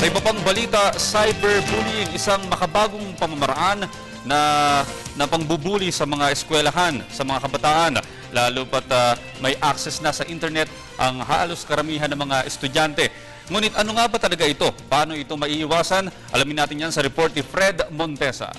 Sa iba pang balita, cyberbullying, isang makabagong pamamaraan na pangbubuli sa mga eskwelahan, sa mga kabataan. Lalo pat may access na sa internet ang halos karamihan ng mga estudyante. Ngunit ano nga ba talaga ito? Paano ito maiiwasan? Alamin natin yan sa report ni Fred Montesa.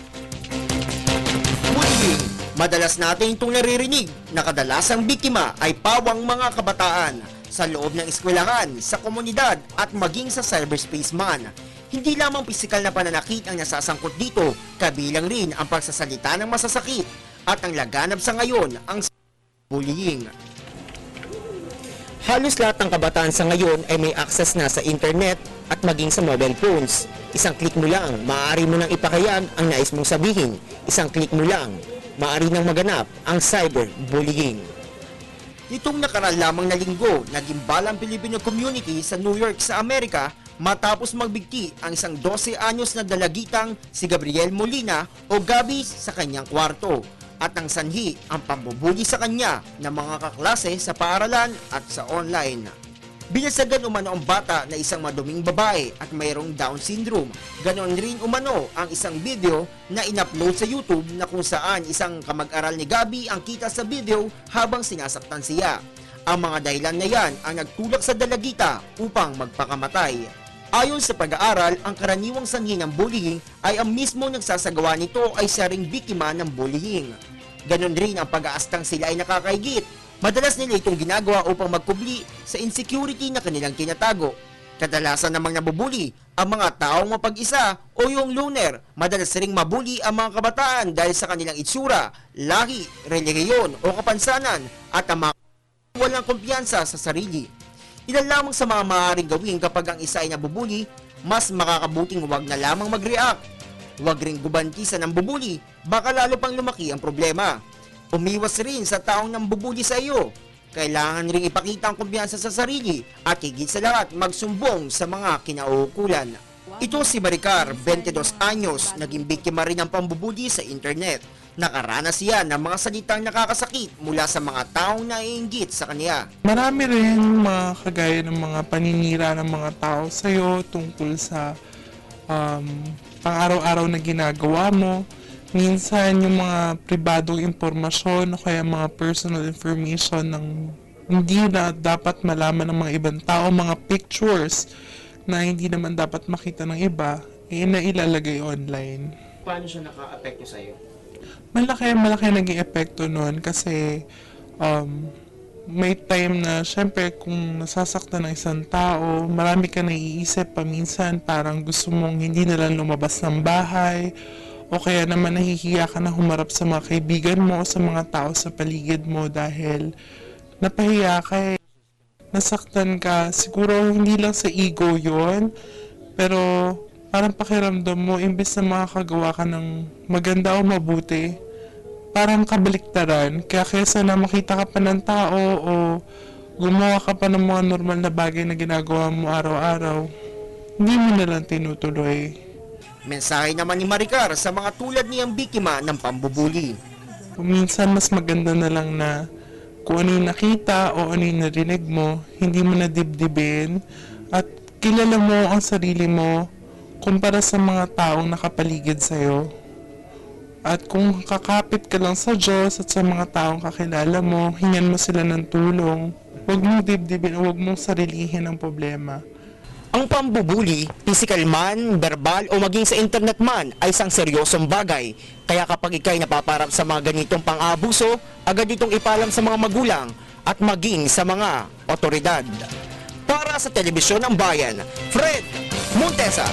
Bullying. Madalas natin itong naririnig na kadalasang biktima ay pawang mga kabataan sa loob ng eskwelahan, sa komunidad at maging sa cyberspace man. Hindi lamang pisikal na pananakit ang nasasangkot dito, kabilang rin ang pagsasalita ng masasakit at ang laganap sa ngayon ang bullying. Halos lahat ng kabataan sa ngayon ay may access na sa internet at maging sa mobile phones. Isang click mo lang, maaari mo nang ipahayag ang nais mong sabihin. Isang click mo lang, maaari nang maganap ang cyberbullying. Nitong nakaraan lamang na linggo, nagimbala ang Filipino community sa New York sa Amerika matapos magbigti ang isang 12 anyos na dalagitang si Gabriel Molina o Gabi sa kanyang kwarto. At ang sanhi ang pambubuli sa kanya ng mga kaklase sa paaralan at sa online. Binasagan umano ang bata na isang maduming babae at mayroong Down syndrome. Ganon rin umano ang isang video na in-upload sa YouTube na kung saan isang kamag-aral ni Gabi ang kita sa video habang sinasaktan siya. Ang mga dahilan na yan ang nagtulak sa dalagita upang magpakamatay. Ayon sa pag-aaral, ang karaniwang sanhi ng bullying ay ang mismo nagsasagawa nito ay siya ring biktima ng bullying. Ganon rin ang pag-aastang sila ay nakakaigit. Madalas nila itong ginagawa upang magkubli sa insecurity na kanilang tinatago. Kadalasan namang nabubuli ang mga taong mapag-isa o yung loner. Madalas ring mabuli ang mga kabataan dahil sa kanilang itsura, lahi, relihiyon o kapansanan at ang mga walang kumpiyansa sa sarili. Ilan lamang sa mga maaaring gawin kapag ang isa ay nabubuli, mas makakabuting huwag na lamang mag-react. Huwag ring gubantisan ng bubuli, baka lalo pang lumaki ang problema. Umiwas rin sa taong nambubuli sa iyo. Kailangan ring ipakita ang kumpiyansa sa sarili at higit sa lahat magsumbong sa mga kinauukulan. Ito si Maricar, 22 anyos, naging biktima rin ng pambubuli sa internet. Nakaranas siya ng mga salitang nakakasakit mula sa mga taong naiinggit sa kanya. Marami rin mga kagaya ng mga paninira ng mga tao sa iyo tungkol sa pang-araw-araw na ginagawa mo. Minsan yung mga pribadong impormasyon o kaya mga personal information ng hindi na dapat malaman ng mga ibang tao, mga pictures na hindi naman dapat makita ng iba, na ilalagay online. Paano siya naka-apekto sa iyo? Malaki naging epekto nun kasi may time na syempre kung nasasaktan ng isang tao, marami ka naiisip paminsan, parang gusto mong hindi na lang lumabas ng bahay o kaya naman nahihiya ka na humarap sa mga kaibigan mo o sa mga tao sa paligid mo dahil napahiya ka nasaktan ka. Siguro hindi lang sa ego yon, pero parang pakiramdam mo, imbes na makakagawa ka ng maganda o mabuti, parang kabaliktaran. Kaya kesa na makita ka pa ng tao o gumawa ka pa ng mga normal na bagay na ginagawa mo araw-araw, hindi mo na lang tinutuloy. Mensahe naman ni Maricar sa mga tulad niyang biktima ng pambubuli. Minsan mas maganda na lang na kung ano yung nakita o ano yung narinig mo, hindi mo na dibdibin at kilala mo ang sarili mo kumpara sa mga taong nakapaligid sa'yo. At kung kakapit ka lang sa Diyos at sa mga taong kakilala mo, hingan mo sila ng tulong. Huwag mong dibdibin o huwag mong sarilihin ang problema. Ang pambubuli, physical man, verbal o maging sa internet man ay isang seryosong bagay. Kaya kapag ikay napaparap sa mga ganitong pang-aabuso, agad itong ipalam sa mga magulang at maging sa mga otoridad. Para sa Telebisyon ng Bayan, Fred Montesa.